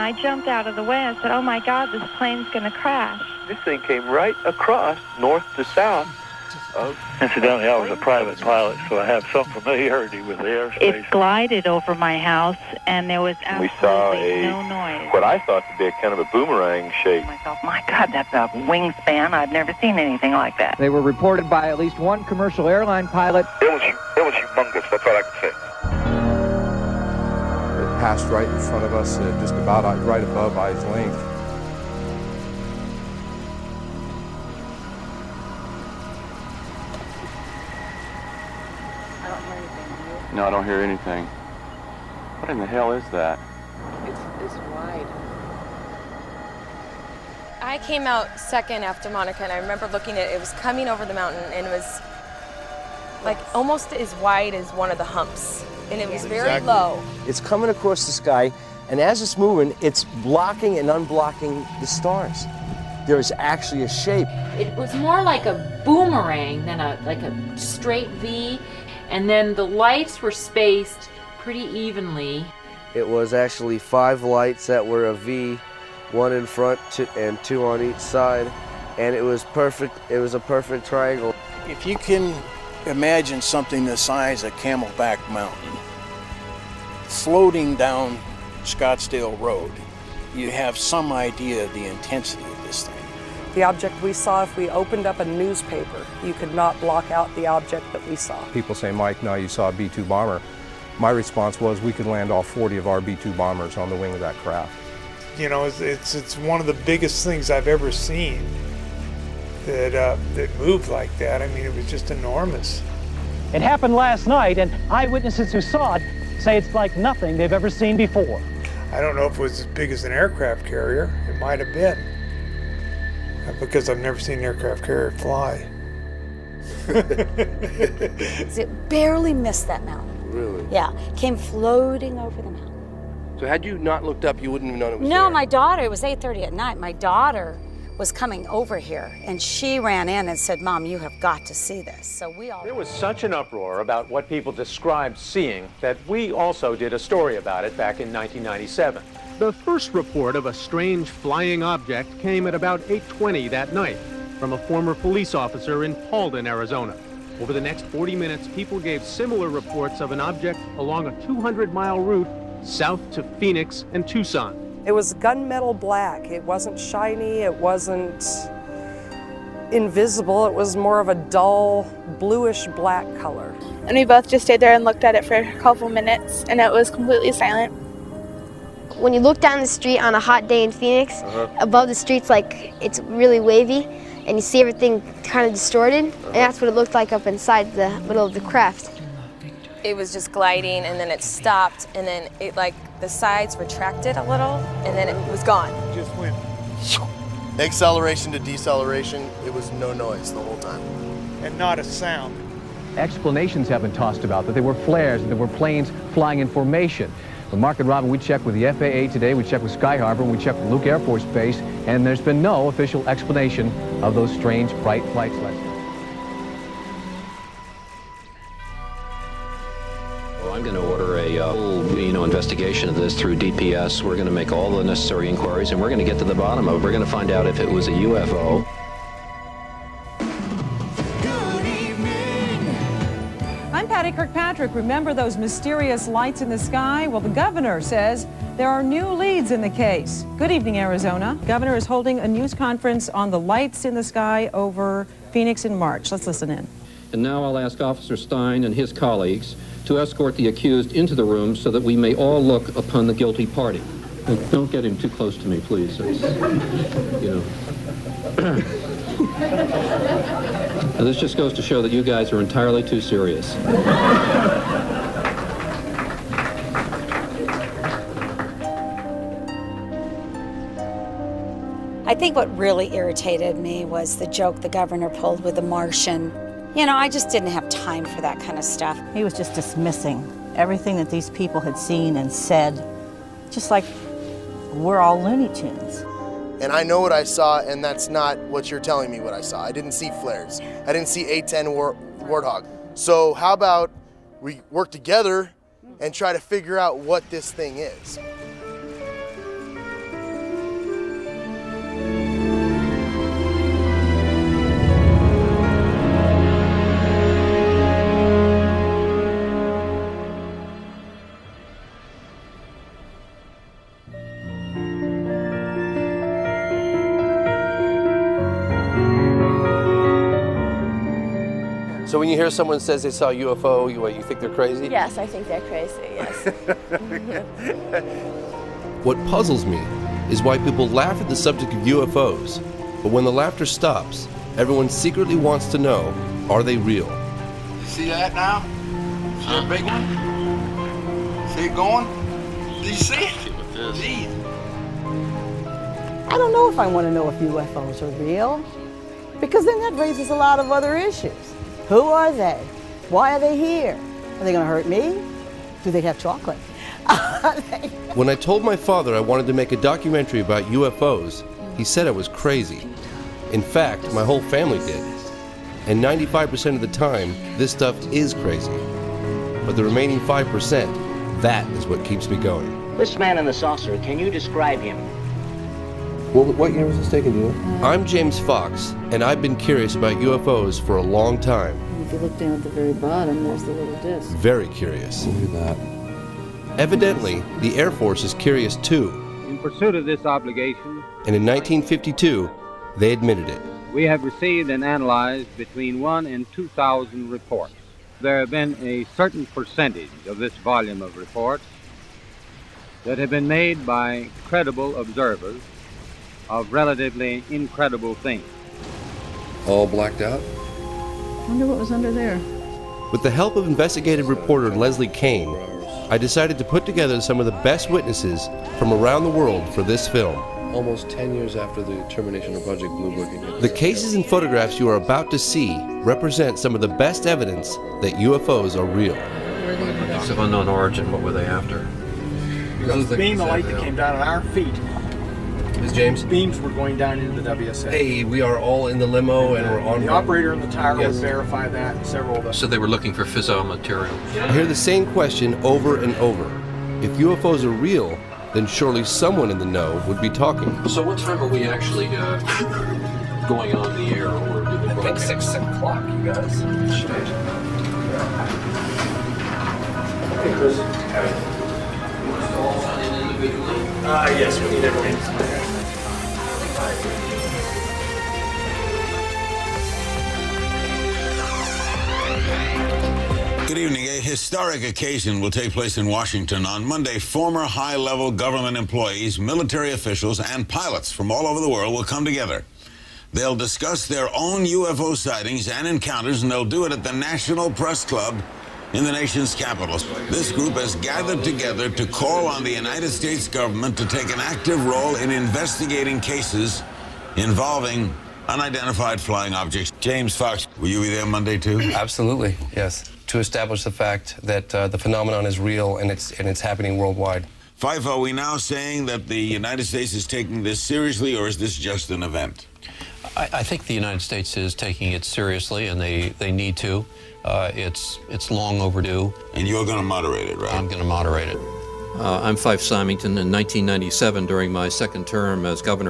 I jumped out of the way. I said, oh my God, this plane's going to crash. This thing came right across, north to south. Incidentally, I was a private pilot, so I have some familiarity with the airspace. It glided over my house, and there was absolutely no noise. What I thought to be a kind of a boomerang shape. My God, that's a wingspan. I've never seen anything like that. They were reported by at least one commercial airline pilot. It was humongous, that's all I can say. It passed right in front of us, just about right above eye's length. No, I don't hear anything. What in the hell is that? It's wide. I came out second after Monica, and I remember looking at it. It was coming over the mountain, and it was like almost as wide as one of the humps, and it was very low. It's coming across the sky, and as it's moving, it's blocking and unblocking the stars. There is actually a shape. It was more like a boomerang than like a straight V. And then the lights were spaced pretty evenly. It was actually 5 lights that were a V, 1 in front and 2 on each side, and it was perfect. It was a perfect triangle. If you can imagine something the size of Camelback Mountain floating down Scottsdale Road, you have some idea of the intensity of this thing. The object we saw, if we opened up a newspaper, you could not block out the object that we saw. People say, Mike, now you saw a B-2 bomber. My response was, we could land all 40 of our B-2 bombers on the wing of that craft. You know, it's one of the biggest things I've ever seen that moved like that. I mean, it was just enormous. It happened last night, and eyewitnesses who saw it say it's like nothing they've ever seen before. I don't know if it was as big as an aircraft carrier. It might have been. Because I've never seen an aircraft carrier fly. It barely missed that mountain. Really? Yeah, came floating over the mountain. So had you not looked up, you wouldn't have known it was there? No, my daughter, it was 8:30 at night. My daughter was coming over here, and she ran in and said, Mom, you have got to see this. So we all... There was such an uproar about what people described seeing that we also did a story about it back in 1997. The first report of a strange flying object came at about 8:20 that night from a former police officer in Paulden, Arizona. Over the next 40 minutes, people gave similar reports of an object along a 200-mile route south to Phoenix and Tucson. It was gunmetal black. It wasn't shiny. It wasn't invisible. It was more of a dull, bluish black color. And we both just stayed there and looked at it for a couple minutes, and it was completely silent. When you look down the street on a hot day in Phoenix, above the street's like it's really wavy, and you see everything kind of distorted, and that's what it looked like up inside the middle of the craft. It was just gliding, and then it stopped, and then it like the sides retracted a little, and then it was gone. It just went. Acceleration to deceleration, it was no noise the whole time. And not a sound. Explanations have been tossed about that they were flares, that there were planes flying in formation. But Mark and Robin, we checked with the FAA today, we checked with Sky Harbor, we checked with Luke Air Force Base, and there's been no official explanation of those strange bright lights last night. Well, I'm going to order a full, investigation of this through DPS. We're going to make all the necessary inquiries, and we're going to get to the bottom of it. We're going to find out if it was a UFO. I'm Patty Kirkpatrick. Remember those mysterious lights in the sky? Well, the governor says there are new leads in the case. Good evening, Arizona. Governor is holding a news conference on the lights in the sky over Phoenix in March. Let's listen in. And now I'll ask Officer Stein and his colleagues to escort the accused into the room so that we may all look upon the guilty party. And don't get him too close to me, please. It's, Now, this just goes to show that you guys are entirely too serious. I think what really irritated me was the joke the governor pulled with the Martian. I just didn't have time for that kind of stuff. He was just dismissing everything that these people had seen and said, just like we're all Looney Tunes. And I know what I saw, and that's not what you're telling me what I saw. I didn't see flares. I didn't see A-10 Warthog. So how about we work together and try to figure out what this thing is? So when you hear someone says they saw a UFO, you think they're crazy? Yes, I think they're crazy, yes. What puzzles me is why people laugh at the subject of UFOs, but when the laughter stops, everyone secretly wants to know, are they real? You see that now? See a big one? See it going? Do you see it? Jeez. I don't know if I want to know if UFOs are real, because then that raises a lot of other issues. Who are they? Why are they here? Are they going to hurt me? Do they have chocolate? When I told my father I wanted to make a documentary about UFOs, he said I was crazy. In fact, my whole family did. And 95% of the time, this stuff is crazy. But the remaining 5%, that is what keeps me going. This man in the saucer, can you describe him? What year was this taken, do you know? I'm James Fox, and I've been curious about UFOs for a long time. If you look down at the very bottom, there's the little disc. Very curious. Look at that. Evidently, the Air Force is curious too. In pursuit of this obligation, And in 1952, they admitted it. we have received and analyzed between 1,000 and 2,000 reports. There have been a certain percentage of this volume of reports that have been made by credible observers of relatively incredible things. All blacked out? Wonder what was under there. With the help of investigative reporter Leslie Kane, I decided to put together some of the best witnesses from around the world for this film. Almost 10 years after the termination of Project Blue Book. The cases and photographs you are about to see represent some of the best evidence that UFOs are real. Of unknown origin, what were they after? There was a beam of light that came down at our feet. Ms. James? Beams were going down into the WSA. Hey, we are all in the limo and we're on... The operator in the tower would verify that, and several of us. So they were looking for fissile material. I hear the same question over and over. If UFOs are real, then surely someone in the know would be talking. So what time are we actually going on the air? Or do we I think 6 o'clock, you guys. Hey, Chris. You want us to all sign in individually? Yes, we need everyone. Good evening. A historic occasion will take place in Washington on Monday. Former high-level government employees, military officials, and pilots from all over the world will come together. They'll discuss their own UFO sightings and encounters, and they'll do it at the National Press Club in the nation's capital. This group has gathered together to call on the United States government to take an active role in investigating cases involving unidentified flying objects. James Fox, will you be there Monday too? Absolutely, yes. To establish the fact that the phenomenon is real and it's happening worldwide. Fife, are we now saying that the United States is taking this seriously, or is this just an event? I think the United States is taking it seriously, and they need to. It's long overdue. And you're going to moderate it, right? I'm going to moderate it. I'm Fife Symington. In 1997, during my second term as governor